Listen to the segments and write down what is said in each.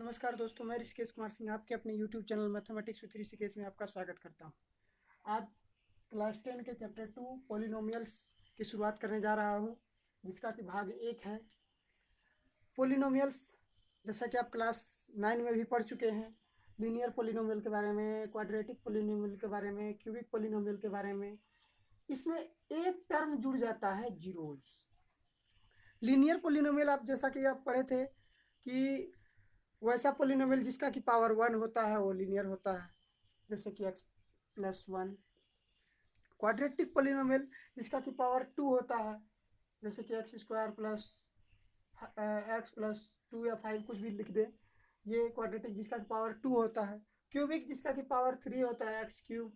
नमस्कार दोस्तों, मैं ऋषिकेश कुमार सिंह आपके अपने YouTube channel mathematics with Rishikesh में आपका स्वागत करता हूं। आज क्लास 10 के चैप्टर 2 पोलिनोमियल्स की शुरुआत करने जा रहा हूं, जिसका कि भाग 1 है पोलिनोमियल्स। जैसा कि आप क्लास 9 में भी पढ़ चुके हैं, लीनियर पोलिनोमियल के बारे में, क्वाड्रेटिक पोलिनोमियल के बारे में, क्यूबिक पोलिनोमियल के बारे में। इसमें एक टर्म जुड़ जाता है, जीरोज। लीनियर पोलिनोमियल आप जैसा कि आप पढ़े थे कि वैसा पोलिनोमियल जिसका कि पावर 1 होता है वो लीनियर होता है, जैसे कि x+1। क्वाड्रेटिक पोलिनोमियल जिसका कि पावर 2 होता है, जैसे कि x² + x+2 या 5 कुछ भी लिख दे, ये क्वाड्रेटिक जिसका कि पावर 2 होता है। क्यूबिक जिसका कि पावर 3 होता है, x³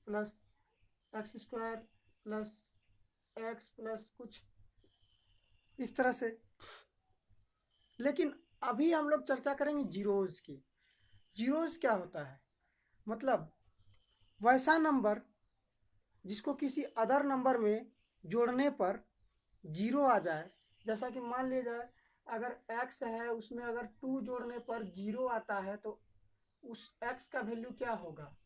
+ x² + x+ कुछ इस तरह से। लेकिन अभी हम लोग चर्चा करेंगे जीरोज की। जीरोज क्या होता है? मतलब वैसा नंबर जिसको किसी अदर नंबर में जोड़ने पर जीरो आ जाए। जैसा कि मान लिया जाए अगर x है, उसमें अगर 2 जोड़ने पर जीरो आता है तो उस x का वैल्यू क्या होगा?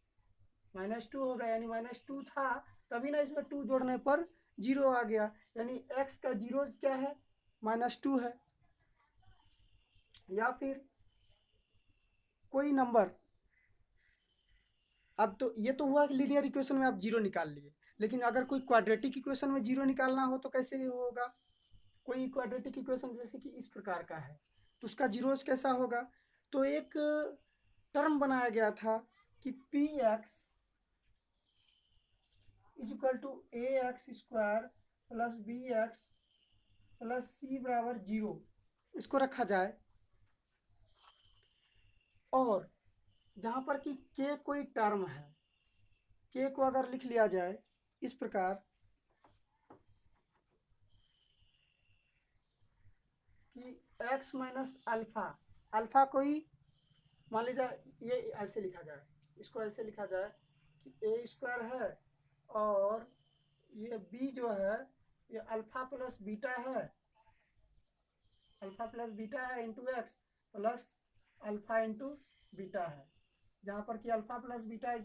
-2 होगा। यानी -2 था, तभी ना इसमें 2 जोड़ने पर जीरो आ गया। यानी x का जीरोज क्या है? -2 है। या फिर कोई नंबर, अब तो ये तो हुआ कि लीनियर इक्वेशन में आप जीरो निकाल लिए, लेकिन अगर कोई क्वाड्रेटिक इक्वेशन में जीरो निकालना हो तो कैसे होगा? कोई क्वाड्रेटिक इक्वेशन जैसे कि इस प्रकार का है तो उसका जीरोस कैसा होगा? तो एक टर्म बनाया गया था कि px = ax² + bx + c = 0, इसको रखा जाए। और जहाँ पर कि k कोई टर्म है, k को अगर लिख लिया जाए इस प्रकार कि x - अल्फा, अल्फा कोई मान लीजिए, ये ऐसे लिखा जाए, इसको ऐसे लिखा जाए कि a² है और ये b जो है ये अल्फा प्लस बीटा है, अल्फा प्लस बीटा है into x plus alpha into beta है, जहाँ पर कि अल्फा प्लस बीटा =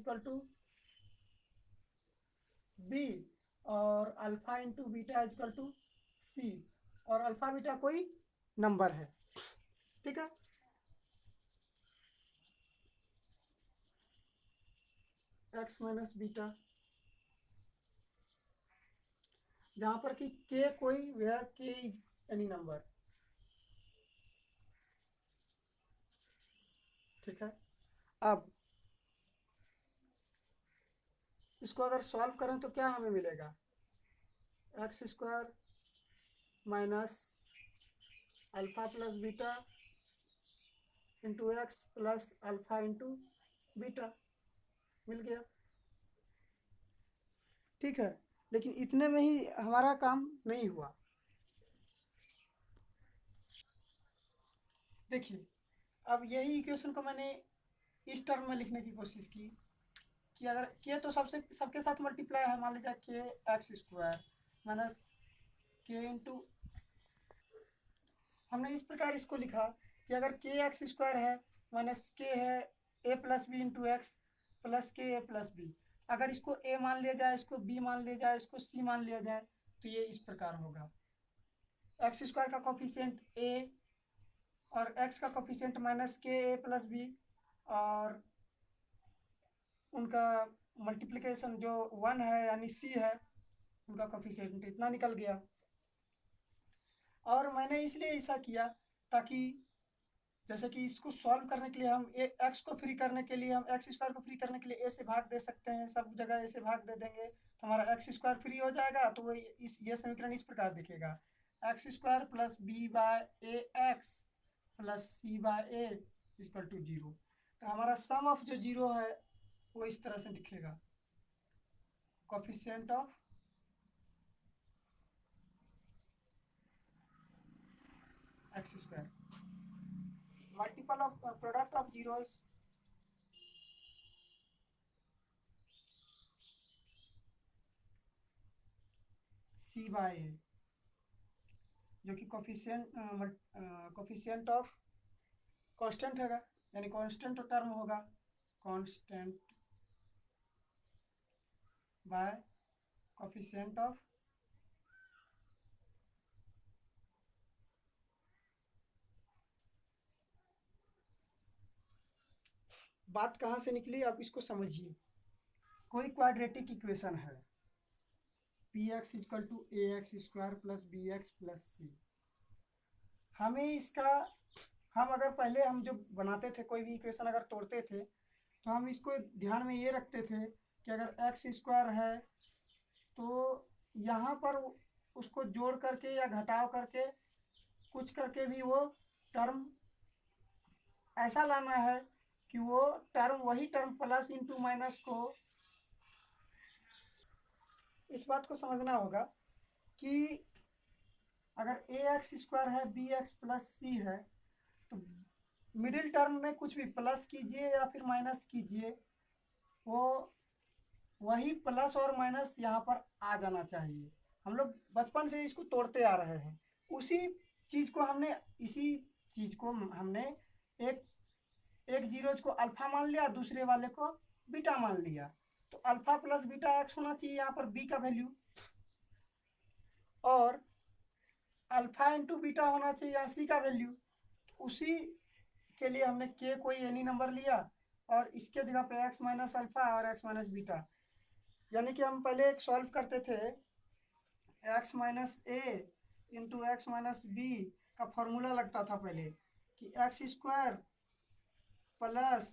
b और अल्फा इंटू बीटा = c, और अल्फा बीटा कोई नंबर है। ठीक है। x - बीटा, जहाँ पर कि k कोई, where k is any number. ठीक है। अब इसको अगर सॉल्व करें तो क्या हमें मिलेगा? x² minus alpha plus beta into x plus alpha into beta मिल गया। ठीक है। लेकिन इतने में ही हमारा काम नहीं हुआ। देखिए, अब यही इक्वेशन को मैंने इस टर्म में लिखने की कोशिश की कि अगर k तो सबके साथ मल्टीप्लाई है, मान लीजिए k(x² माइनस k इंटू, हमने इस प्रकार इसको लिखा कि अगर kx² है माइनस k है a+b इंटू एक्स प्लस के a+b, अगर इसको a मान लिया जाए, इसको b मान लिया जाए, इसको c मान लिया जाए, तो ये इस प्रकार होगा। x² का कोफिशिएंट a और x का कोफिशिएंट -ka+b और उनका मल्टीप्लिकेशन जो 1 है यानी c है, उनका कोफिशिएंट इतना निकल गया। और मैंने इसलिए ऐसा किया ताकि जैसे कि इसको सॉल्व करने के लिए हम x को फ्री करने के लिए, हम x² को फ्री करने के लिए a से भाग दे सकते हैं, सब जगह a से भाग दे देंगे तो हमारा x² फ्री हो जाएगा। तो वो ये समीकरण इस प्रकार दिखेगा, x² + b/ax + c/a = 0। तो हमारा सम ऑफ जो जीरो है वो इस तरह से दिखेगा, coefficient of x², multiple of product of zeros c/a, जो कि कोफिशिएंट कांस्टेंट होगा, यानी कांस्टेंट टर्म होगा, कांस्टेंट बाय कोफिशिएंट ऑफ बात कहाँ से निकली आप इसको समझिए। कोई क्वाड्रेटिक इक्वेशन है p x is equal to a x square plus b x plus c. हमें इसका हम अगर पहले हम जो बनाते थे कोई भी इक्वेशन अगर तोड़ते थे तो हम इसको ध्यान में ये रखते थे कि अगर एक्स स्क्वायर है तो यहाँ पर उसको जोड़ करके या घटाव करके कुछ करके भी वो टर्म ऐसा लाना है कि वो टर्म वही टर्म प्लस इंटू माइनस को, इस बात को समझना होगा कि अगर ए एक्स स्क्वायर है बी एक्स प्लस सी है तो मिडिल टर्म में कुछ भी प्लस कीजिए या फिर माइनस कीजिए, वो वही प्लस और माइनस यहाँ पर आ जाना चाहिए। हम लोग बचपन से इसको तोड़ते आ रहे हैं, उसी चीज़ को हमने एक जीरोज को अल्फा मान लिया, दूसरे वाले को बीटा मान लिया, तो अल्फा प्लस बीटा एक्स होना चाहिए यहाँ पर बी का वैल्यू, और अल्फा इंटू बीटा होना चाहिए यहाँ सी का वैल्यू। उसी के लिए हमने के कोई एनी नंबर लिया और इसके जगह पे एक्स माइनस अल्फा और एक्स माइनस बीटा, यानी कि हम पहले एक सॉल्व करते थे एक्स माइनस ए इंटू एक्स माइनस बी का फॉर्मूला लगता था पहले कि एक्स स्क्वायर प्लस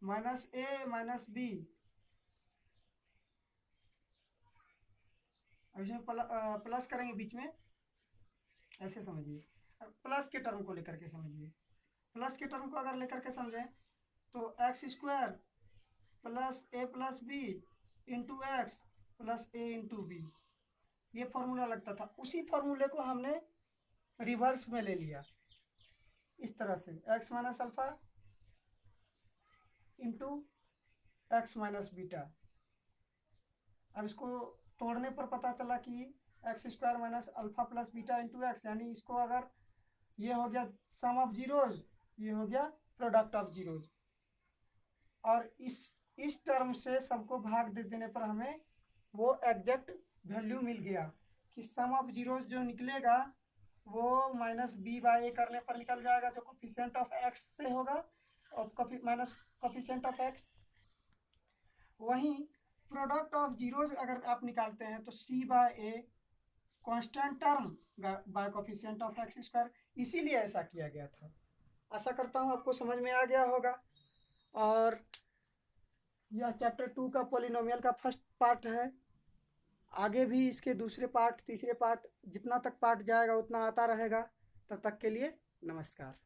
माइनस ए माइनस बी, अब इसमें प्लस करेंगे बीच में, ऐसे समझिए, प्लस के टर्म को लेकर के समझिए। प्लस के टर्म को अगर लेकर के समझें तो x square plus a plus b into x plus a into b, ये फॉर्मूला लगता था। उसी फॉर्मूले को हमने रिवर्स में ले लिया इस तरह से, x minus alpha into x minus beta. अब इसको तोड़ने पर पता चला कि x square minus alpha plus beta into x, यानी इसको अगर ये हो गया सम ऑफ जीरोज, ये हो गया प्रोडक्ट ऑफ जीरोज, और इस टर्म से सबको भाग दे देने पर हमें वो एग्जैक्ट वैल्यू मिल गया कि सम ऑफ जीरोज जो निकलेगा वो माइनस बी बाई ए करने पर निकल जाएगा, जो कोफिशिएंट ऑफ एक्स से होगा, और माइनस कोफिशिएंट ऑफ एक्स। वहीं प्रोडक्ट ऑफ जीरोज अगर आप निकालते हैं तो c by a constant term by coefficient of x square, इसीलिए ऐसा किया गया था। आशा करता हूँ आपको समझ में आ गया होगा। और यह चैप्टर 2 का पॉलिनोमियल का फर्स्ट पार्ट है। आगे भी इसके दूसरे पार्ट तीसरे पार्ट जितना तक पार्ट जाएगा उतना आता रहेगा। तब तक के लिए नमस्कार।